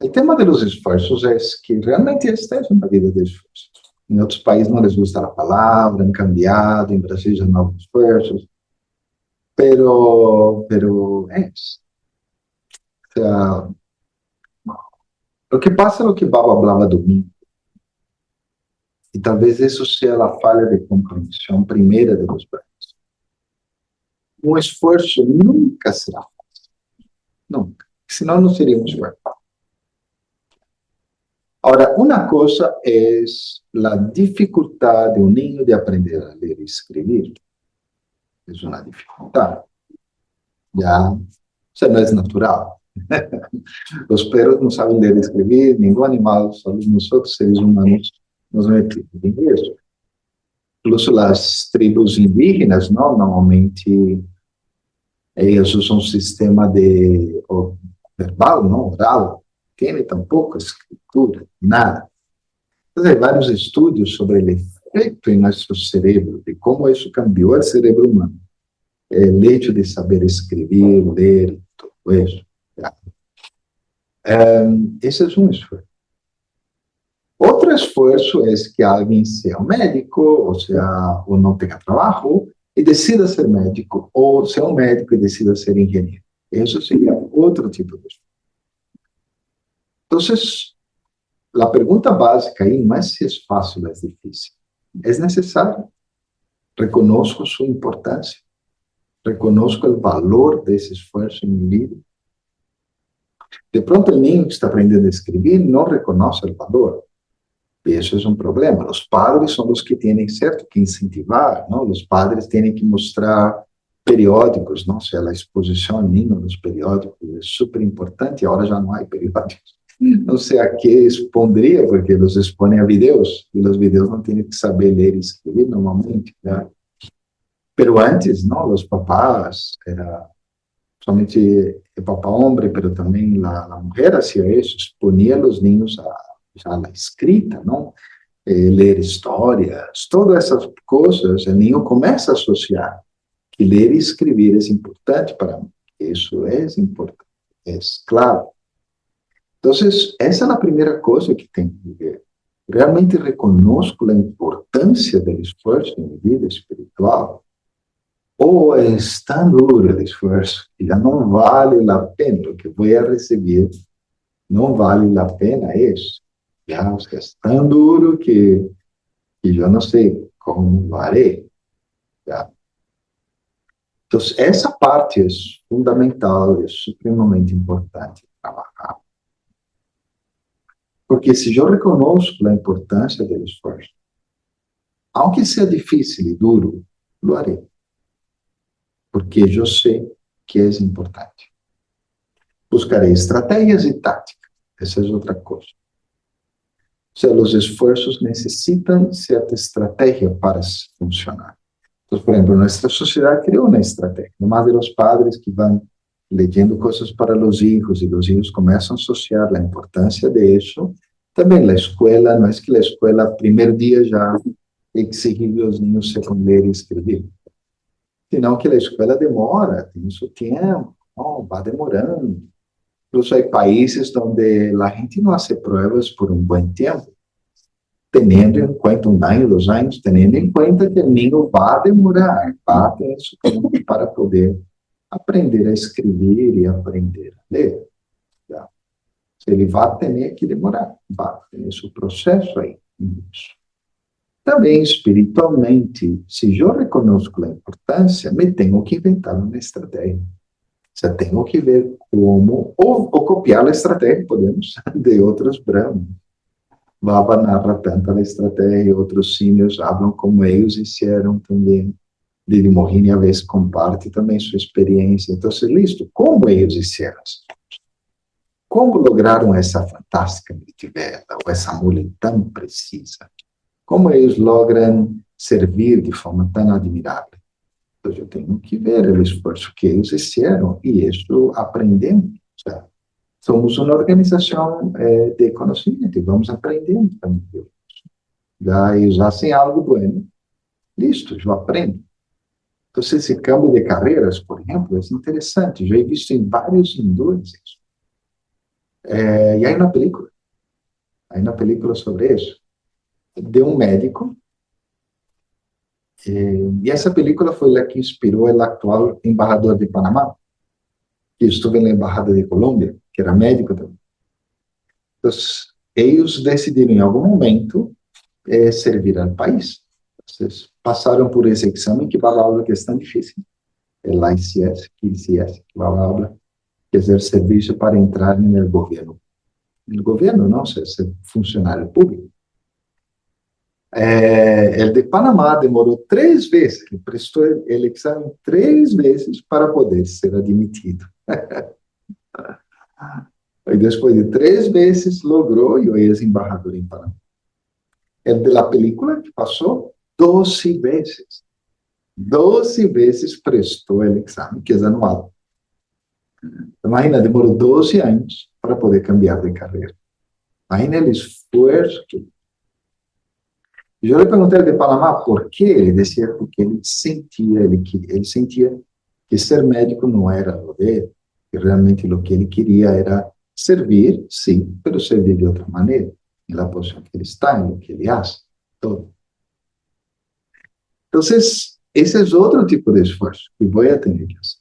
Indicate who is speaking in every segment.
Speaker 1: O tema de los esfuerzos é que realmente esta é uma vida de esforço. Em outros países não les gusta a palavra, han cambiado, em Brasil já não há esforços, pero es. O sea, lo que pasa é o que Baba hablaba domingo, e talvez isso seja a falha de compreensão primeira de los braços. Um esforço nunca será fácil, nunca, senão não seria um esforço. Ahora, una cosa es la dificultad de un niño de aprender a leer y escribir. Es una dificultad. Ya, o sea, no es natural. Los perros no saben leer y escribir, ningún animal, solo nosotros, seres humanos, nos metemos en eso. Incluso las tribus indígenas, ¿no? Normalmente ellos usan un sistema de verbal, ¿no? Oral. Tiene tampoco escritura, nada. Entonces, hay varios estudios sobre el efecto en nuestro cerebro, de cómo eso cambió el cerebro humano. El hecho de saber escribir, leer, todo eso. Ese es un esfuerzo. Otro esfuerzo es que alguien sea un médico, o no tenga trabajo, y decida ser médico, o sea un médico y decida ser ingeniero. Eso sería otro tipo de esfuerzo. Entonces, la pregunta básica ahí no es si es fácil o es difícil. Es necesario. Reconozco su importancia. Reconozco el valor de ese esfuerzo en mi vida. De pronto el niño que está aprendiendo a escribir no reconoce el valor. Y eso es un problema. Los padres son los que tienen, cierto, que incentivar, ¿no? Los padres tienen que mostrar periódicos, ¿no? O sea, la exposición al niño en los periódicos es súper importante. Ahora ya no hay periódicos. No sé a qué expondría, porque los expone a videos, y los videos no tienen que saber leer y escribir normalmente, ¿verdad? Pero antes, ¿no? Los papás, era somente el papá hombre, pero también la mujer hacía eso, exponía a los niños a la escrita, ¿no? Leer historias, todas esas cosas, el niño comienza a asociar que leer y escribir es importante para mí, eso es importante, es claro. Entonces, esa es la primera cosa que tengo que ver. Realmente reconozco la importancia del esfuerzo en mi vida espiritual. O es tan duro el esfuerzo que ya no vale la pena lo que voy a recibir, no vale la pena eso. Ya, o sea, es tan duro que yo no sé cómo lo haré. Ya. Entonces, esa parte es fundamental, es supremamente importante trabajar. Porque si yo reconozco la importancia del esfuerzo, aunque sea difícil y duro, lo haré. Porque yo sé que es importante. Buscaré estrategias y tácticas. Esa es otra cosa. O sea, los esfuerzos necesitan cierta estrategia para funcionar. Entonces, por ejemplo, nuestra sociedad creó una estrategia, más de los padres que van leyendo cosas para los hijos y los hijos comienzan a asociar la importancia de eso. También la escuela, no es que la escuela, primer día ya exige que los niños sepan leer y escribir, sino que la escuela demora, tiene su tiempo, ¿no? Va demorando. Incluso hay países donde la gente no hace pruebas por un buen tiempo, teniendo en cuenta 1 año, 2 años, teniendo en cuenta que el niño va a demorar, va a tener su tiempo para poder aprender a escribir y aprender a leer. ¿Ya? Ele vai ter que demorar, vai ter esse processo aí. Também, espiritualmente, se eu reconozco a importância, me tenho que inventar uma estratégia. O sea, tengo que ver como, ou copiar a estratégia, podemos, de outros brahmanes. Baba narra tanta a estratégia, outros símios falam como eles fizeram também. Lili Mohini, a vez, comparte também sua experiência. Então, listo, como eles fizeram? Como lograram essa fantástica multivela, ou essa mulher tão precisa? Como eles logram servir de forma tão admirável? Então, eu tenho que ver o esforço que eles fizeram, e isso aprendemos. O sea, somos uma organização de conhecimento, e vamos aprendendo também. Já eles fazem algo bueno, listo, eu aprendo. Então, esse câmbio de carreiras, por exemplo, é interessante. Já he visto em vários hindus isso. E aí na película sobre isso, de um médico, e essa película foi a que inspirou o atual embaixador de Panamá, que estuve na Embajada de Colômbia, que era médico também. Então, eles decidiram em algum momento servir ao país. Vocês passaram por esse exame que vai que é tão difícil, el ICS, que vai fazer serviço para entrar no governo. No governo, não, ser funcionário público. Ele de Panamá demorou 3 vezes, ele prestou o exame 3 vezes para poder ser admitido. E depois de 3 vezes, logrou e hoje é embaixador em Panamá. El de la película que passou 12 vezes. 12 vezes prestou o exame, que é anual. Imagina, demorou 12 anos para poder cambiar de carreira. Imagina o esforço que... Eu lhe perguntei de Panamá por quê. Ele dizia porque ele sentia que ser médico não era o dele, que realmente o que ele queria era servir, sim, mas servir de outra maneira, na posição que ele está, em o que ele faz, todo. Então, esse é outro tipo de esforço que vou ter que fazer.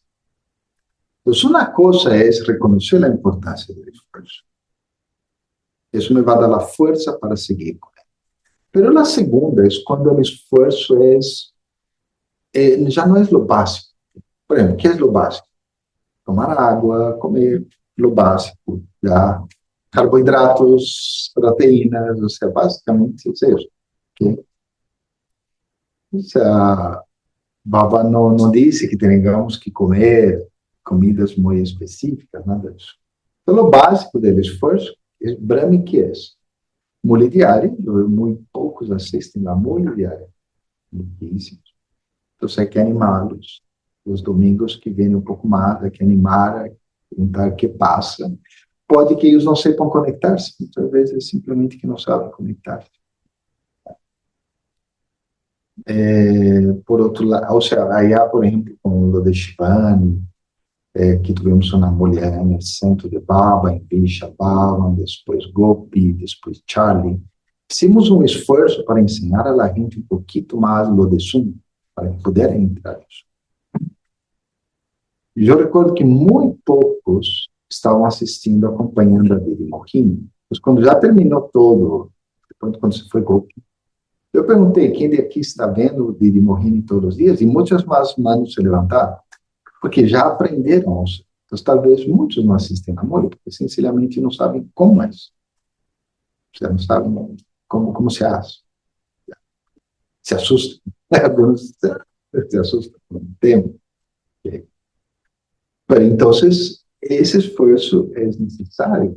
Speaker 1: Então, uma coisa é reconhecer a importância do esforço. Isso me vai dar a força para seguir com ele. Mas a segunda é quando o esforço já não é o básico. Por exemplo, o que é o básico? Tomar água, comer, o básico, já carboidratos, proteínas, ou seja, basicamente isso. Okay? O sea, Baba não disse que tenhamos que comer comidas muito específicas, nada disso. Então, o básico do esforço é Brahmi, que é mole diário, muito poucos assistem a mole diária, muitíssimos. Então, hay que animá-los. Os domingos que vêm um pouco mais, hay que animar, perguntar o que passa. Pode que eles não sepam conectar-se, muitas vezes simplesmente que não sabem conectar-se. Por outro lado, ou seja, aí há, por exemplo, com o de Shivani, que tivemos uma mulher no centro de Baba, em Vishabhava, depois Gopi, depois Charlie. Fizemos um esforço para ensinar a gente um pouquinho mais o de Sum, para que puderem entrar nisso. Eu recordo que muito poucos estavam assistindo, acompanhando a Didi Mohini. Mas quando já terminou todo, depois quando se foi Gopi, eu perguntei quem de aqui está vendo o Didi Mohini todos os dias, e muitas mais manos se levantaram, porque já aprenderam. Então, talvez muitos não assistem a Mori, porque sinceramente não sabem como é isso. Já não sabem como se faz. Se assustam. Alguns se assustam com o tempo. Então, esse esforço é necessário.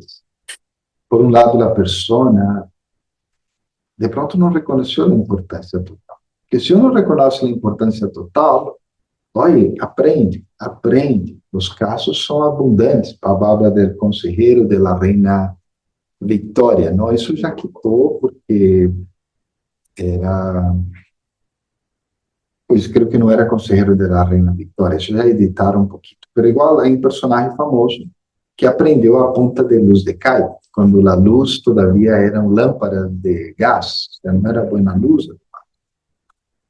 Speaker 1: Por um lado, a pessoa, de pronto, não reconheceu a importância total. Porque se eu não reconheço a importância total, olha, aprende. Os casos são abundantes. Palavra do conselheiro da reina Victoria, não? Isso já quitou porque era... Pois creio que não era conselheiro da reina Victoria, isso já editaram um pouquinho. Mas igual é um personagem famoso que aprendeu a ponta de luz de Kai, quando a luz todavia eram lâmpadas de gás, não era boa luz.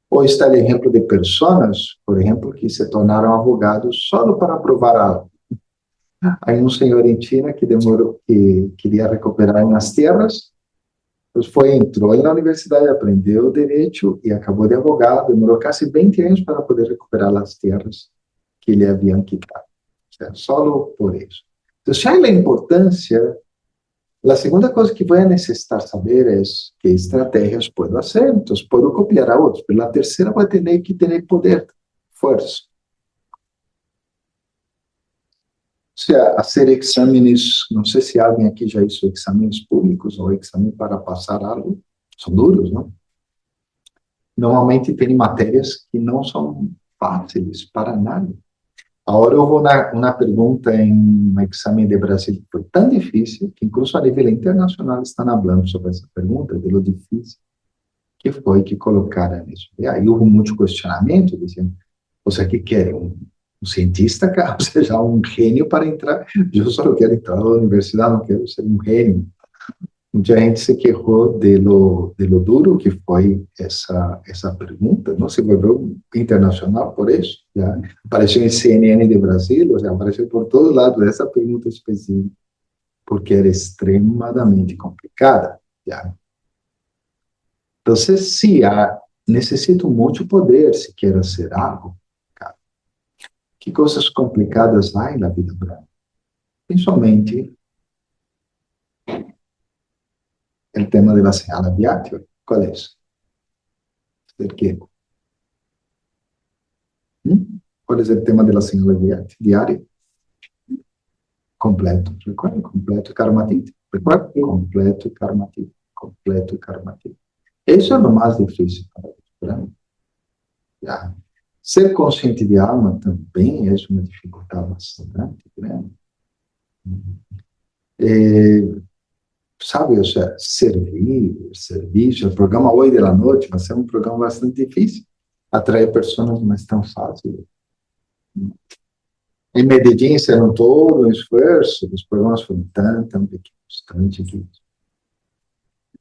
Speaker 1: Ou está o exemplo de pessoas, por exemplo, que se tornaram abogados só para provar algo. Há um senhor em China que demorou, que queria recuperar umas terras, pues entrou na universidade, aprendeu direito e acabou de abogado, demorou quase 20 anos para poder recuperar as terras que lhe haviam quitado. O sea, só por isso. Então, já a importância, a segunda coisa que vou necessitar saber é que estratégias posso fazer, então posso copiar a outros, mas a terceira vai ter que ter poder, força. O sea, fazer exames, não sei se alguém aqui já hizo exames públicos ou exame para passar algo, são duros, não? Normalmente tem matérias que não são fáceis para nada. Agora eu vou uma pergunta em um exame de Brasil que foi tão difícil que incluso a nível internacional estão falando sobre essa pergunta, de lo difícil que foi que colocaram isso. E aí houve muito questionamento, dizendo, você que quer um um cientista, cara, seja um gênio para entrar. Eu só quero entrar na universidade, não quero ser um gênio. Muita gente se queixou de lo duro que foi essa pergunta, não se volveu internacional por isso, já apareceu em CNN de Brasil, ou seja, apareceu por todos lados essa pergunta específica, porque era extremadamente complicada, já. Então, se necessito muito poder se quer ser algo, cara. Que coisas complicadas há na vida real? Principalmente o tema da señal aviática. Qual é isso? ¿De quê? ¿Cuál es el tema de la señal diaria? Completo. Recuerda, completo y karmatit. Recuerda, completo y karmatit. Completo y karmatit. Eso es lo más difícil para los. Ya. Ser consciente de alma também é uma dificuldade bastante grande. Sabe, o sea, serviço, o programa hoje da noite vai ser um programa bastante difícil. Atrair pessoas não é tão fácil. Em Medellín, serão todo um esforço, os programas foram tão pequenos, tão chiquitos.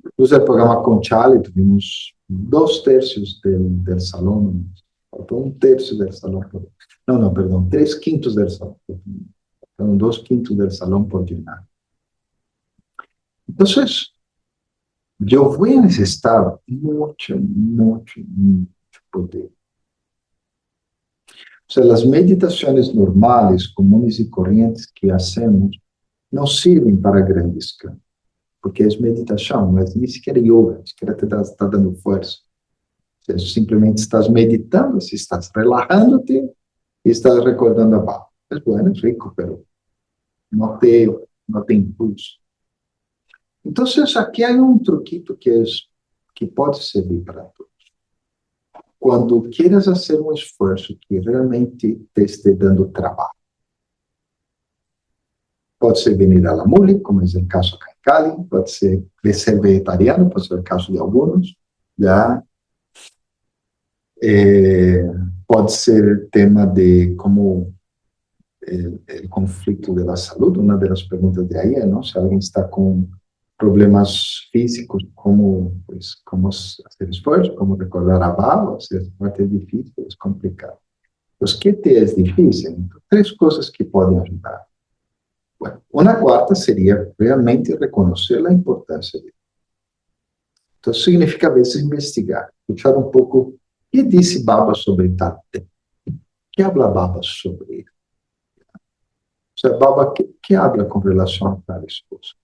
Speaker 1: Inclusive, o programa com Charlie, tivemos 2/3 del salão, faltou 1/3 del salão. Não, perdão, 3/5 del salão. Então, 2/5 del salão por llenar. Então, eu vou necessitar muito poder. O sea, as meditações normais, comuns e correntes que hacemos não servem para grandes cambios, porque é meditação, mas nem sequer yoga, nem sequer te está dando força. Você simplesmente estás meditando, se estás relajando-te e estás recordando a barra. É bueno, é rico, pero não te impulso. Então, aqui há um truquito que pode servir para todos. Quando queiras fazer um esforço que realmente te esteja dando trabalho, pode ser venir a la muli, como é o caso aqui em Cali, pode ser vegetariano, pode ser o caso de alguns, já. Pode ser tema de como o conflito da saúde, uma das perguntas de aí, não? Se alguém está com problemas físicos, como fazer esforço, como recordar a bala, se essa parte é difícil, é complicado. Os que te é difícil, então, 3 coisas que podem ajudar. Bueno, uma quarta seria realmente reconhecer a importância disso. Então, significa, às vezes, investigar, escutar um pouco o que disse Baba sobre tal tema. O que habla Baba sobre ele? O sea, Baba, que habla com relação a tais coisas?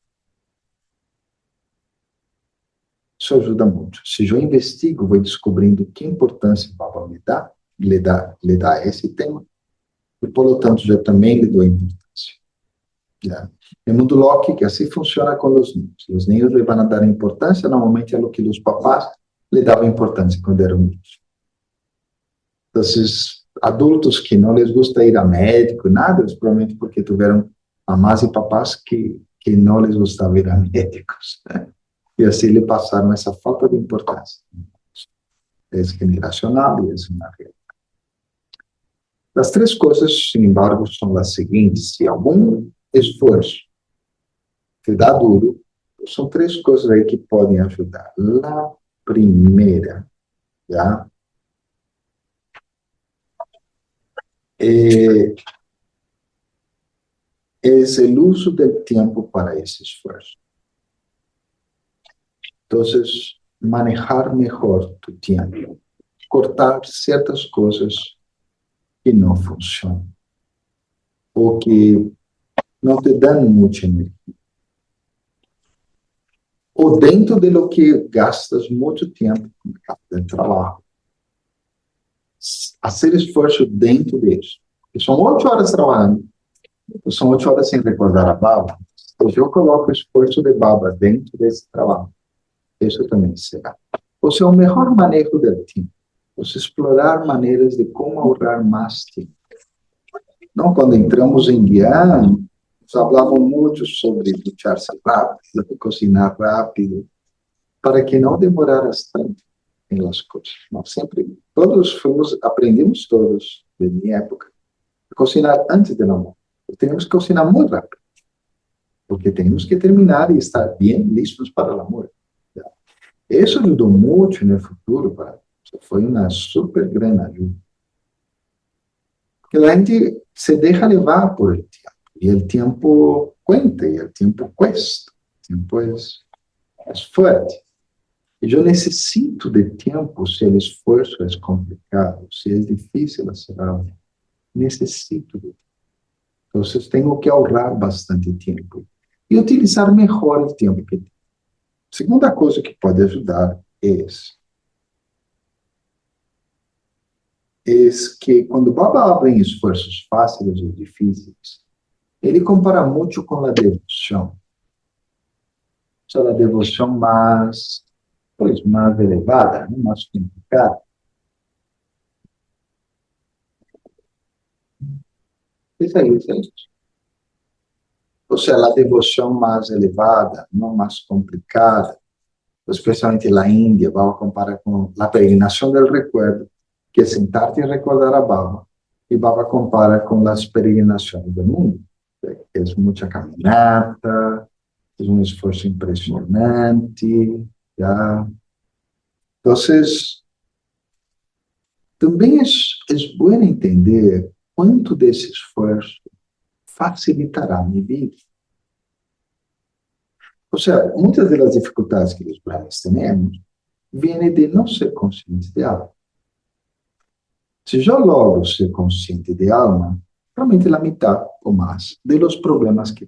Speaker 1: Isso ajuda muito. Se eu investigo, vou descobrindo que importância Baba lhe dá a esse tema, e, por lo tanto, eu também lhe dou importância. Já. No mundo Loki, que assim funciona com os niños. Os niños lhe vão dar importância, normalmente, a lo que os papás lhe davam importância quando eram niños. Então, adultos que não les gusta ir a médico, nada, provavelmente porque tiveram mamás e papás que não les gostava ir a médicos. Né? E assim lhe passaram essa falta de importância. É generacional e é uma realidade. As 3 coisas, sin embargo, são as seguintes. Se algum esforço te dá duro, são 3 coisas aí que podem ajudar. A primeira, já, é o uso do tempo para esse esforço. Então, manejar melhor tu tempo, cortar certas coisas que não funcionam, ou que não te dão muita energia. Ou dentro de lo que gastas muito tempo no trabalho. Fazer esforço dentro disso. São 8 horas trabalhando, são 8 horas sem recordar a Baba. Então, eu coloco o esforço de Baba dentro desse trabalho. Isso também será. Ou seja, o melhor manejo do tempo. Você explorar maneiras de como ahorrar mais tempo. Não, quando entramos em Guiana, nos falavam muito sobre duchar-se rápido, cozinhar rápido, para que não demoraras tanto em las coisas. Nós sempre, aprendemos todos, de minha época, cocinar antes del almuerzo. Tenemos que cocinar muy rápido, porque tenemos que terminar y estar bien listos para el almuerzo. Eso ayudó mucho en el futuro, fue una súper gran ayuda. Que la gente se deja llevar por el tiempo, y el tiempo cuenta, y el tiempo cuesta, el tiempo es fuerte. Y yo necesito de tiempo si el esfuerzo es complicado, si es difícil hacer algo. Necesito de tiempo. Entonces tengo que ahorrar bastante tiempo e utilizar melhor o tempo que tenho. Segunda coisa que pode ajudar é que quando Baba habla em esforços fáceis ou difíceis, ele compara muito com a devoção. O sea, a devoção mais elevada, ¿no? Mais complicada. Isso aí. Ou seja, a devoção mais elevada, não mais complicada, especialmente na Índia, vamos comparar com a peregrinação do recuerdo, que é sentar-te e recordar a Baba, e Baba compara com as peregrinações do mundo, que é muita caminhada, é um esforço impressionante, já. Então, também é bom entender quanto desse esforço facilitará a minha vida. Ou seja, muitas das dificuldades que os brahmanes temos vêm de não ser conscientes de algo. Se eu logro ser consciente de alma, realmente a metade ou mais dos problemas que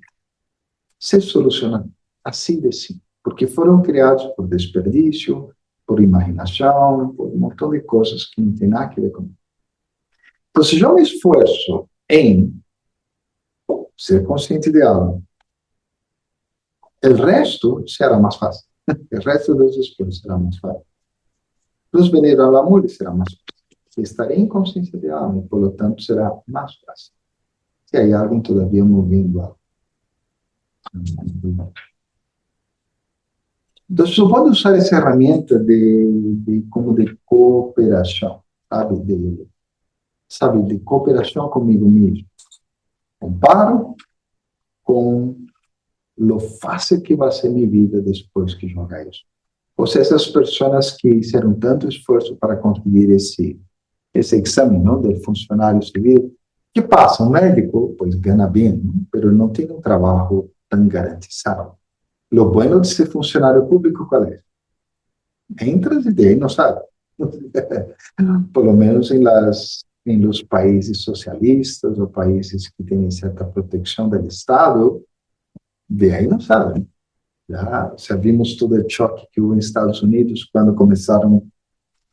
Speaker 1: se solucionam assim de sim, porque foram criados por desperdício, por imaginação, por um montão de coisas que não tem nada a ver com isso. Então, se eu me esforço em ser consciente de alma, o resto será mais fácil. O resto dos esforços será mais fácil. Los venir ao amor será mais fácil. Estarei em consciência de alma, e, por lo tanto, será mais fácil. Se há alguém todavia movendo algo. Então, eu pode usar essa ferramenta como de cooperação, de cooperação comigo mesmo. Comparo com lo fácil que vai ser minha vida depois que jogar isso. Ou seja, essas pessoas que fizeram tanto esforço para conseguir esse exame, não, do funcionário civil, que passa, um médico, pois ganha bem, mas não tem um trabalho tão garantizado. Lo bueno de ser funcionário público, qual é? Entras e daí não sabe. Por lo menos em los países socialistas ou países que têm certa proteção do Estado, de aí não sabem. Já vimos todo o choque que houve nos Estados Unidos quando começaram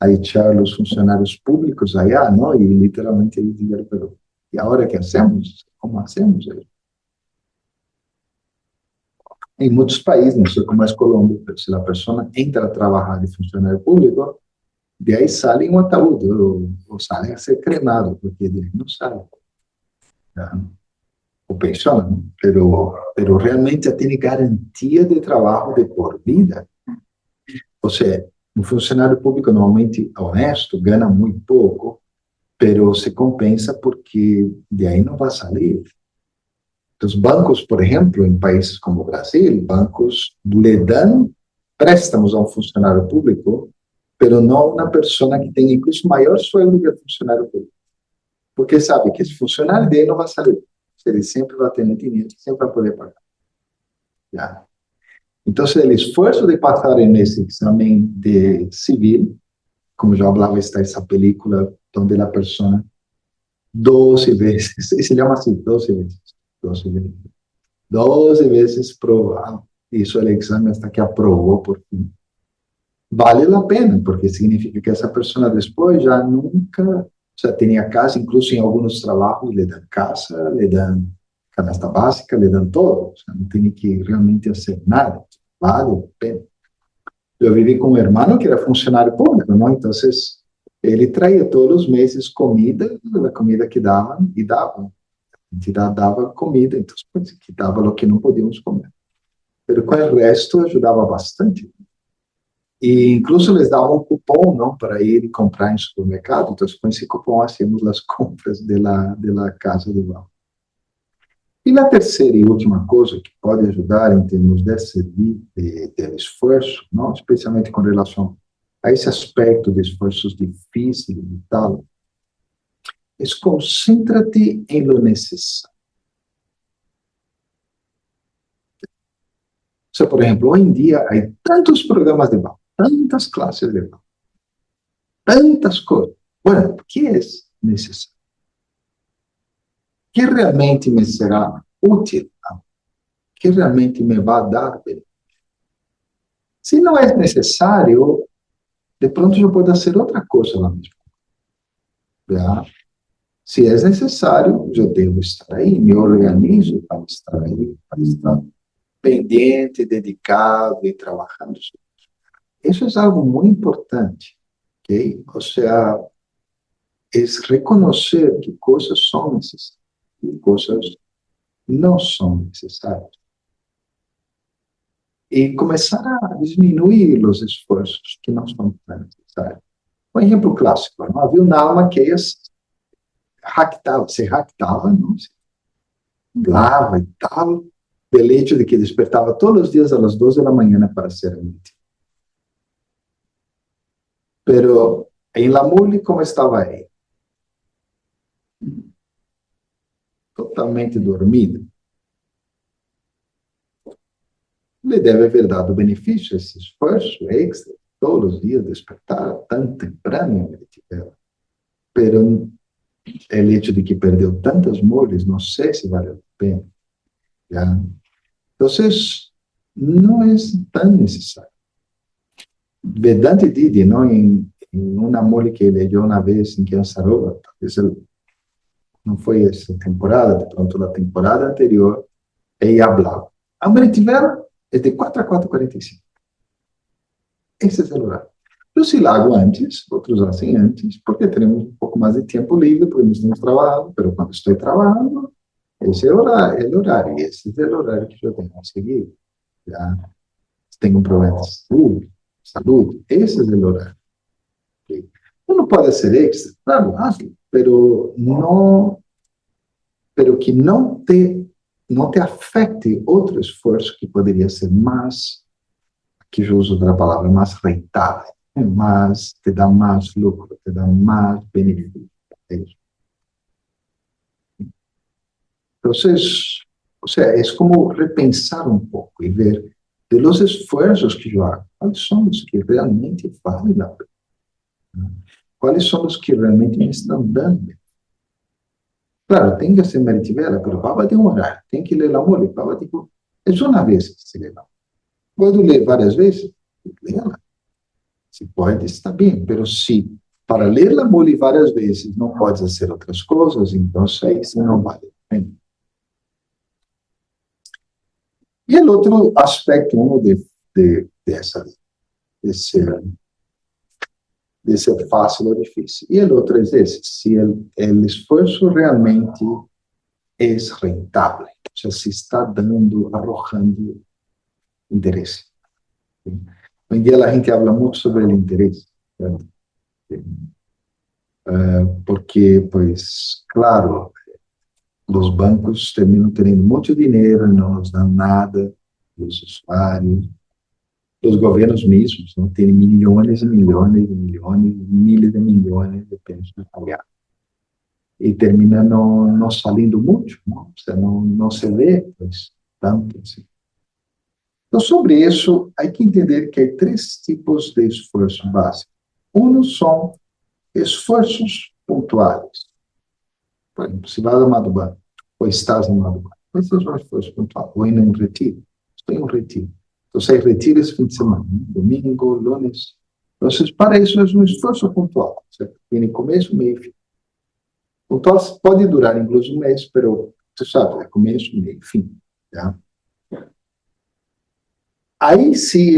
Speaker 1: a echar os funcionários públicos allá, não? E literalmente eles disseram, pero, e agora que hacemos? Como hacemos isso? Em muitos países, não sei como é Colômbia, mas se a pessoa entra a trabalhar de funcionário público, de aí sai em um ataúde, ou sai a ser cremado, porque ele não sabe. Ou pensiona, pero realmente tem garantia de trabalho de por vida. Ou seja, um funcionário público normalmente honesto ganha muito pouco, pero se compensa porque de aí não vai sair. Os bancos, por exemplo, em países como o Brasil, bancos lhe dão préstamos a um funcionário público, pero não a uma pessoa que tem incluso maior sueldo que o funcionário público. Porque sabe que esse funcionário dele não vai sair. Ele sempre vai ter dinheiro, sempre vai poder pagar. Já. Então, o esforço de passar nesse exame de civil, como já falava, está essa película onde a pessoa 12 vezes, se chama assim, 12 vezes. 12 vezes provado, hizo el exame hasta que aprobó por fin. Vale la pena, porque significa que essa pessoa depois já nunca, tinha casa, incluso em alguns trabalhos, lhe dão casa, lhe dão canasta básica, lhe dão todo, não tem que realmente fazer nada, vale a pena. Eu vivi com um irmão que era funcionário público, não? Então, ele traía todos os meses comida, a comida que davam, e davam. A entidade dava comida, então quitava o que não podíamos comer. Mas com o resto ajudava bastante. E incluso les davam um cupom, não, para ir e comprar em supermercado. Então, com esse cupom, hacíamos as compras da casa do banco. E a terceira e última coisa que pode ajudar em termos de esforço, não, especialmente com relação a esse aspecto de esforços difíceis e tal, é concêntrate em lo necessário. O sea, por exemplo, hoje em dia há tantos programas de banco, tantas classes de banco, tantas coisas. Bueno, o que é necessário? O que realmente me será útil? O que realmente me vai dar benefício? Se não é necessário, de pronto eu posso fazer outra coisa lá mesmo. Já? Se é necessário, eu devo estar aí, me organizo para estar aí, para estar pendiente, dedicado e trabalhando. Isso é algo muito importante, ok? Ou seja, é reconhecer que coisas são necessárias e coisas não são necessárias. E começar a diminuir os esforços que não são tão necessários. Um exemplo clássico, não? Havia uma alma que se jactava, não? Se lava e tal, del hecho de que despertava todos os dias às 12 da manhã para ser admitido. Pero em la mule, como estava aí? Totalmente dormido. Ele deve haver dado benefício, esse esforço extra, todos os dias despertar tão temprano, pero o hecho de que perdeu tantas mules, não sei se vale a pena. Já? Então, não é tão necessário. Vedanta Didi, não, em uma mole que ele leu uma vez em Kyansarova, talvez não foi essa temporada, de pronto, na temporada anterior, ele falava. A Amritivela é de 4 a 4h45. Esse é o horário. Eu se lago antes, outros assim antes, porque temos um pouco mais de tempo livre, porque não estamos trabalhando, mas quando estou trabalhando, esse é o horário, e esse é o horário que eu tenho que seguir. Já tenho um problema de saúde, esse é o horário. Okay? Não pode ser extra, claro, hazlo, pero que não te afete outro esforço que poderia ser mais, que eu uso outra palavra, mais rentável, mais, te dá mais lucro, te dá mais benefício. É isso. Então, ou seja, é como repensar um pouco e ver de los esforços que eu hago, quais são os que realmente valem a pena. Quais são os que realmente me estão dando. Claro, tem que ser meritivela, mas Baba tem um horário. Tem que ler a mole. Baba, tipo, é só uma vez que se lê. Pode ler várias vezes? Leia-la. Se pode, está bem. Mas se para ler a mole várias vezes não pode fazer outras coisas, então isso não vale a pena. E o outro aspecto, de ser fácil ou difícil. E o outro é esse, se o esforço realmente é rentável, ou seja, se está arrojando interesse. Hoje em dia a gente fala muito sobre o interesse, porque, pues, claro, os bancos terminam tendo muito dinheiro, não nos dão nada, os usuários, os governos mesmos, não têm milhões e milhões e milhões, milhares de milhões de pesos a pagar. E termina não saindo muito, não? Você não se vê, pues, tanto assim. Então, sobre isso, há que entender que há 3 tipos de esforço básico. Um são esforços pontuais. Por exemplo, se vai a Madhuban, ou estás em Madhuban, esse é um esforço pontual. Ou em um retiro, estou em um retiro. Então, sai retiro esse fim de semana, né? Domingo, lunes. Então, para isso, é um esforço pontual. Certo? Tem começo, meio e fim. Pontual pode durar incluso um mês, mas você sabe, é começo, meio e fim. Tá? Aí sim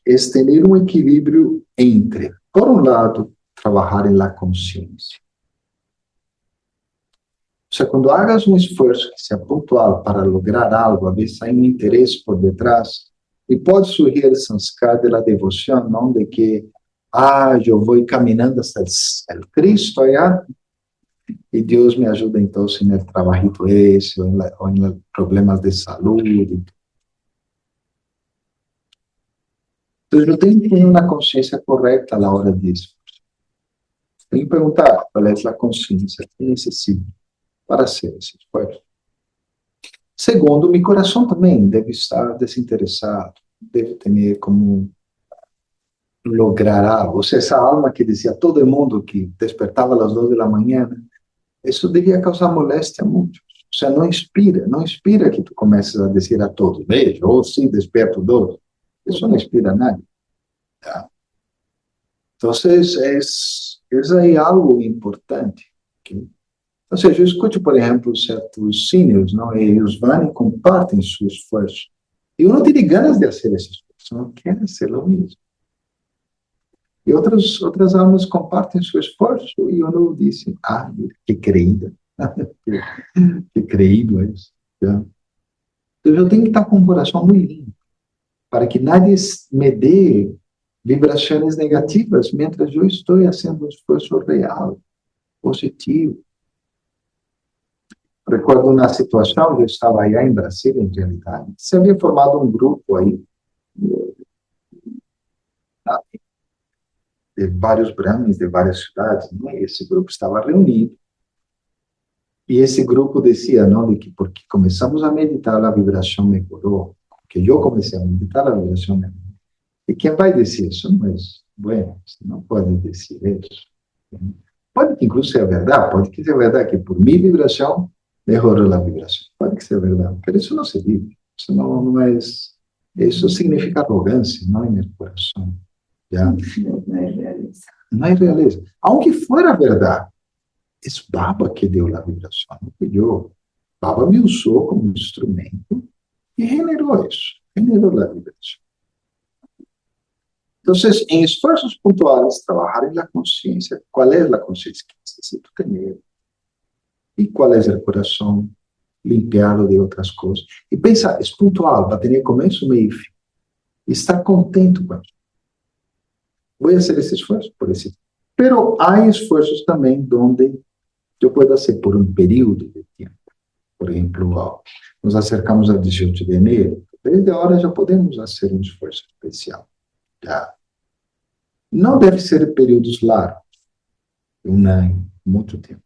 Speaker 1: é ter um equilíbrio entre, por um lado, trabalhar em la consciência. Ou seja, quando hagas um esforço que seja pontual para lograr algo, a vezes há um interesse por detrás, E pode surgir o sanskar de la devoção, não de que, eu vou caminhando hasta el Cristo allá, e Deus me ajuda então no trabalhito esse, ou em problemas de saúde. Então, eu tenho que ter uma consciência correta à hora disso. Tenho que perguntar qual é a consciência que necessito para ser esse esforço. Segundo, meu coração também deve estar desinteressado, deve ter como lograr algo. Ou seja, essa alma que dizia todo mundo que despertava às 2 da manhã, isso devia causar moléstia a muitos. O sea, não inspira que tu comeces a dizer a todos, veja, ou sim, desperto dois. Isso não inspira a nadie. Tá? Então, é aí algo importante. Okay? Ou seja, eu escuto, por exemplo, certos seniors, não? E eles vão e compartem seu esforço. E eu não tenho ganas de fazer esse esforço, não quero ser o mesmo. E outras almas compartem seu esforço e eu não disse, que creída, que creído é isso. Já. Então eu tenho que estar com o coração muito limpo, para que nadie me dê vibrações negativas, mientras eu estou fazendo um esforço real, positivo. Recordo uma situação, eu estava aí em Brasília, em realidade, se havia formado um grupo aí, de vários brahmanes, de várias cidades, não? E esse grupo estava reunido. E esse grupo dizia, não, de que porque começamos a meditar, a vibração melhorou. Que eu comecei a meditar, a vibração melhorou. E quem vai dizer isso? Mas, bueno, você não pode dizer isso. Pode que incluso seja verdade, pode que seja verdade que por minha vibração melhorou a vibração. Pode que seja verdade, mas isso não se diz. Isso não é... Isso significa arrogância, não é meu coração. Já? Não é realeza. Não é realeza. Aunque fuera verdade, é Baba que deu a vibração, não fui eu. Baba me usou como instrumento e generou isso, generou a vibração. Então, em esforços pontuais, trabalhar na consciência, qual é a consciência que necessito ter e qual é o coração limpiado de outras coisas. E pensa, é pontual, para ter começo, meio e fim. Estar contente com isso. Vou fazer esse esforço por esse. Pero há esforços também onde eu posso fazer por um período de tempo. Por exemplo, nos acercamos a 18 de janeiro, desde a hora já podemos fazer um esforço especial. Já. Não deve ser períodos largos, um ano, muito tempo.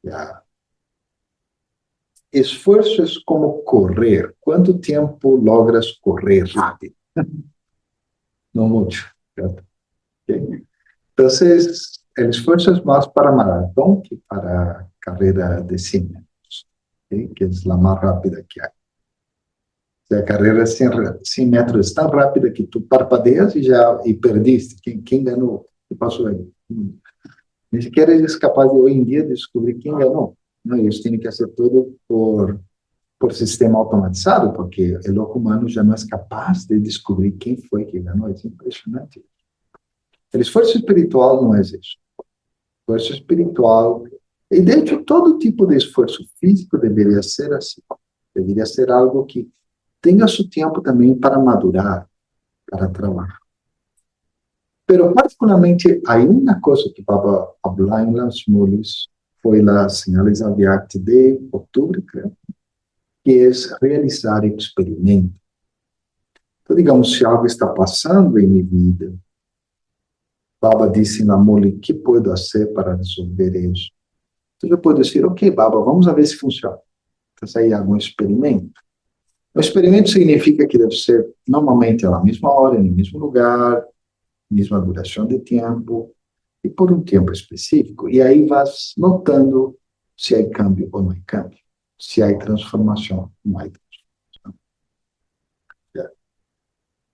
Speaker 1: Já. Esforço é como correr. Quanto tempo logras correr rápido? Não muito. Certo? Okay? Então, o esforço é mais para maratón que para carreira de 100 metros, okay? Que é a mais rápida que há. A carreira de 100 metros é tão rápida que tu parpadeias e perdiste. Quem ganhou? O que passou aí? Nem sequer eles capazes de, hoje em dia, descobrir quem ganhou. Não, eles têm que fazer tudo por sistema automatizado, porque o louco humano já não é capaz de descobrir quem foi que ganhou. É impressionante. O esforço espiritual não é isso. O esforço espiritual, e de hecho, todo tipo de esforço físico deveria ser assim. Deveria ser algo que tenha seu tempo também para madurar, para trabalhar. Pero, particularmente, há uma coisa que Baba falou em Las Moles, foi a señales Avyakti de outubro, creio, que é realizar experimento. Então, digamos, se algo está passando em minha vida, Baba disse na Mole, o que posso fazer para resolver isso? Então, eu posso dizer, ok, Baba, vamos ver se funciona. Então, aí algum experimento. O experimento significa que deve ser, normalmente, na mesma hora, no mesmo lugar, mesma duração de tempo, e por um tempo específico. E aí vas notando se há câmbio ou não há câmbio, se há transformação ou não há transformação.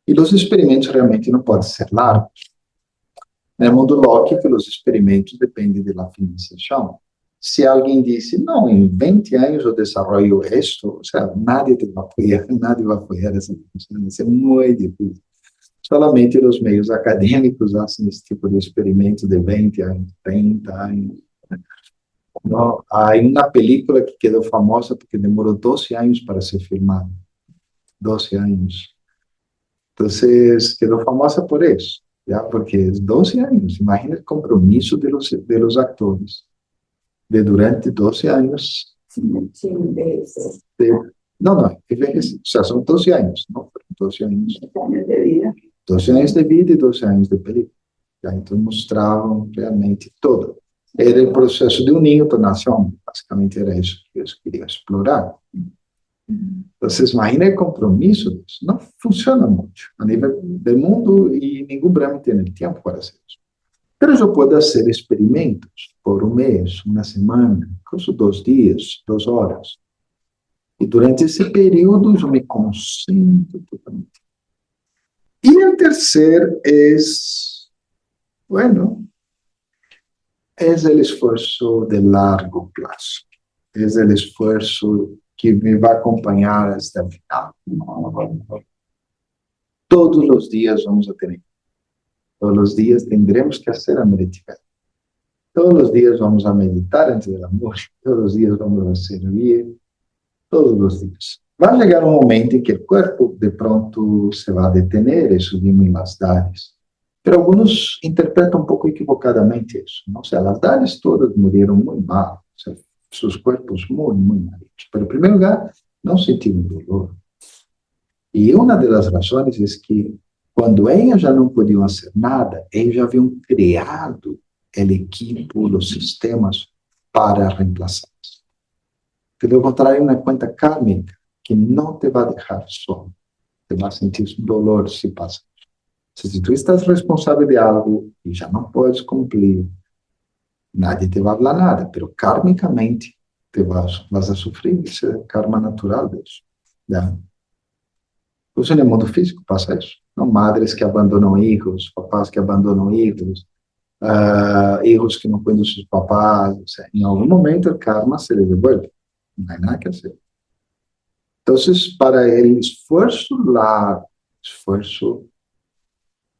Speaker 1: E os experimentos realmente não podem ser largos. No mundo lógico, os experimentos dependem da financiação. Se alguém disse, não, em 20 anos eu desenvolvo isto, ou seja, nadie vai apoiar essa função, isso é muito difícil. Solamente os meios acadêmicos fazem esse tipo de experimento de 20 anos, 30 anos. Não, há uma película que quedou famosa porque demorou 12 anos para ser filmada. 12 anos. Entonces, quedó famosa por eso, ¿ya? Porque es 12 años. Imagina el compromiso de los actores de durante 12 años. De, no, no, o sea, son 12 años, ¿no? 12 años. 12 anos de vida e 12 anos de película. Já, então mostravam realmente todo. Era o processo de um ninho para a nação, basicamente era isso que eles queriam explorar. Então, vocês imaginem o compromisso disso. Não funciona muito a nível do mundo e nenhum Brahmin tem tempo para fazer isso. Mas eu posso fazer experimentos por um mês, uma semana, incluso 2 dias, 2 horas. E durante esse período eu me concentro totalmente. Y el tercer es, bueno, es el esfuerzo de largo plazo. Es el esfuerzo que me va a acompañar hasta el final. Todos los días vamos a tener. Todos los días tendremos que hacer a meditación. Todos los días vamos a meditar antes del amor. Todos los días vamos a servir. Todos los días. Va a llegar un momento en que el cuerpo de pronto se va a detener y subimos en las dales. Pero algunos interpretan un poco equivocadamente eso, ¿no? O sea, las dales todas murieron muy mal, o sea, sus cuerpos muy, muy mal hechos. Pero en primer lugar, no sintieron dolor. Y una de las razones es que cuando ellas ya no podían hacer nada, ellos ya habían creado el equipo, los sistemas para reemplazarlas. De lo contrario, una cuenta kármica que no te va a dejar solo. Te va a sentir dolor si pasa. Si tú estás responsable de algo y ya no puedes cumplir, nadie te va a hablar nada, pero kármicamente vas a sufrir ese karma natural de eso. ¿Ya? Pues en el mundo físico pasa eso, ¿no? Madres que abandonan hijos, papás que abandonan hijos, hijos que no cuidan de sus papás, o sea, en algún momento el karma se les devuelve, no hay nada que hacer. Entonces, para el esfuerzo largo, esfuerzo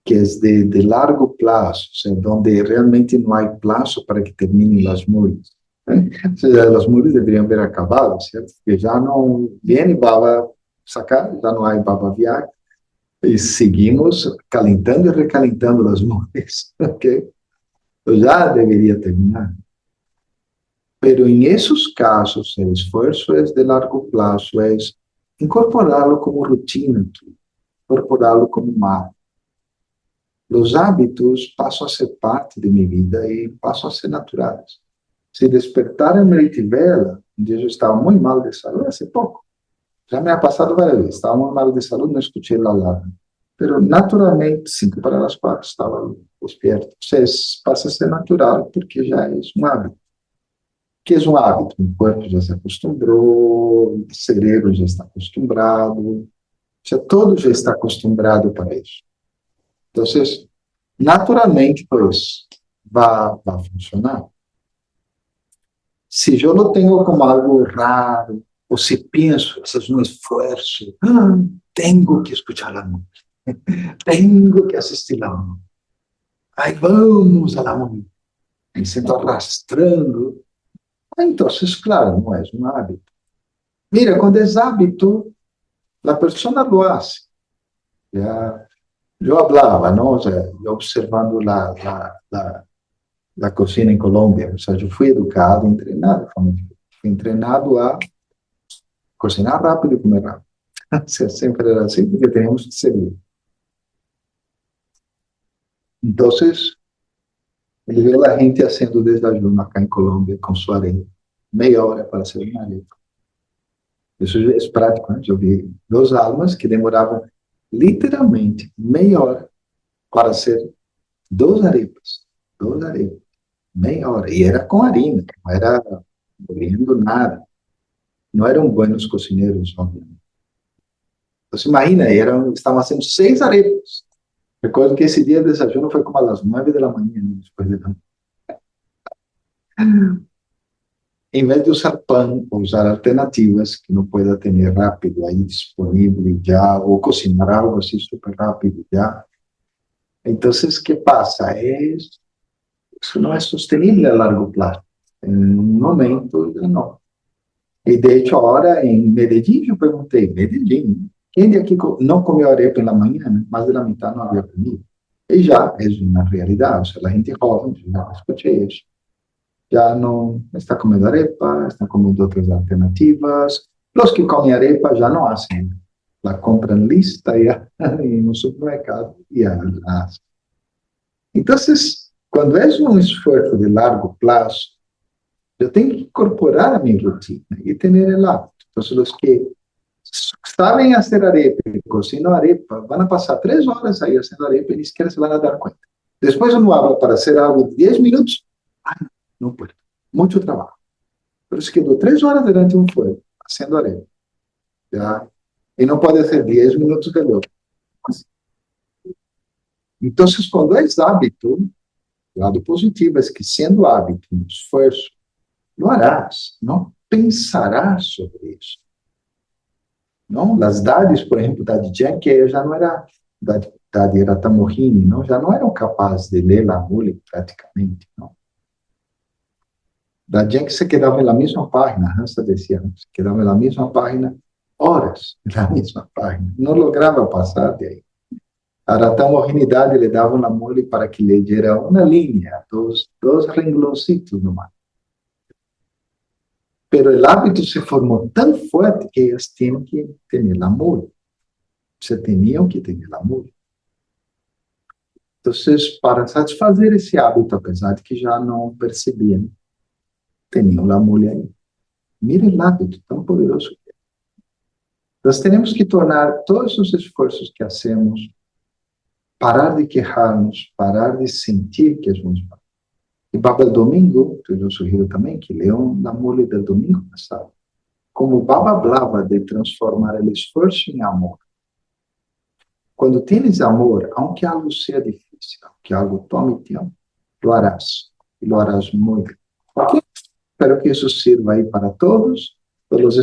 Speaker 1: que es de largo plazo, o sea, donde realmente no hay plazo para que terminen las mudas. O sea, las mudas deberían haber acabado, ¿cierto? Porque ya no viene baba sacar, ya no hay baba viaje, y seguimos calentando y recalentando las mudas, ¿ok? Entonces ya debería terminar. Pero en esos casos, el esfuerzo es de largo plazo, es incorporarlo como rutina, incorporarlo como un hábito. Los hábitos pasan a ser parte de mi vida y pasan a ser naturales. Si despertar en Meritivela, un día yo estaba muy mal de salud, hace poco, ya me ha pasado varias veces, estaba muy mal de salud, no escuché la alarma, pero naturalmente, 5 para las 4, estaba despierto. O sea, pasa a ser natural porque ya es un hábito. Que é um hábito, o corpo já se acostumou, o cérebro já está acostumado, já todo já está acostumado para isso. Então, naturalmente, pues, vai funcionar. Se eu não tenho como algo raro, ou se penso, esse é um esforço, tenho que escutar a música, tenho que assistir a música, aí vamos a la música, me sinto arrastrando. Entonces, claro, no es un hábito. Mira, cuando es hábito, la persona lo hace. Ya, yo hablaba, ¿no? O sea, yo observando la cocina en Colombia. O sea, yo fui educado, entrenado, fui entrenado a cocinar rápido y comer rápido. O sea, siempre era así, porque teníamos que servir. Entonces, ele vê a gente fazendo desayuno acá em Colômbia com sua areia. Meia hora para ser uma areia. Isso é prático, né? Eu vi 2 almas que demoravam literalmente meia hora para ser 2 arepas. 2 arepas. Meia hora. E era com harina, não era molhando nada. Não eram buenos cozinheiros, obviamente. Então, imagina, estavam fazendo 6 arepas. Recuerdo que ese día el desayuno fue como a las 9 de la mañana, después de tanto. En vez de usar pan, o usar alternativas que no pueda tener rápido ahí disponible ya, o cocinar algo así súper rápido ya. Entonces, ¿qué pasa? Eso no es sostenible a largo plazo. En un momento, ya no. Y de hecho, ahora en Medellín, yo pregunté, Medellín, Quem de aqui não comeu arepa na manhã, né? Mais da metade não havia comido? E já é uma realidade, ou seja, a gente jovem, já escutei isso. Já não está comendo arepa, está comendo outras alternativas. Os que comem arepa já não hacen. La compran lista ya en un supermercado y ya la hacen. Entonces, cuando es un esfuerzo de largo plazo, yo tengo que incorporar a mi rutina y tener el hábito. Entonces, los que saben hacer arepa y cocinan arepa, van a pasar 3 horas ahí haciendo arepa y ni siquiera se van a dar cuenta. Después uno habla para hacer algo de 10 minutos, ah, no puedo, mucho trabajo. Pero se quedó 3 horas delante de un fuego haciendo arepa, ¿ya? Y no puede hacer 10 minutos de luego. Entonces, cuando es hábito, el lado positivo es que siendo hábito, un esfuerzo, lo harás, no pensarás sobre eso. Não? As Daddies, por exemplo, Daddy Yankee, ela já não era, Daddy era Tamorini, não? Já não eram capazes de ler La Mule praticamente, não? Daddy Yankee se quedava na mesma página, Hansa decía, se quedava na mesma página horas, na mesma página, não lograva passar de aí. A Tamorini Daddy le dava La Mule para que leyera uma linha, dos rengloncitos nomás. Pero el hábito se formó tan fuerte que ellas tienen que tener amor. Se tenían que tener amor. Entonces, para satisfazer esse hábito, apesar de que já não percebiam, tinham a mulher aí. Mira o hábito tão poderoso que é. Nós temos que tornar todos os esforços que hacemos, parar de quejarnos, parar de sentir que é muito mal. E Baba el Domingo, eu sugiro também que leiam a mole do domingo passado. Como Baba hablava de transformar o esforço em amor. Quando tienes amor, aunque algo seja difícil, aunque algo tome tempo, lo harás. E lo harás muito. Ok? Espero que isso sirva aí para todos. Pelos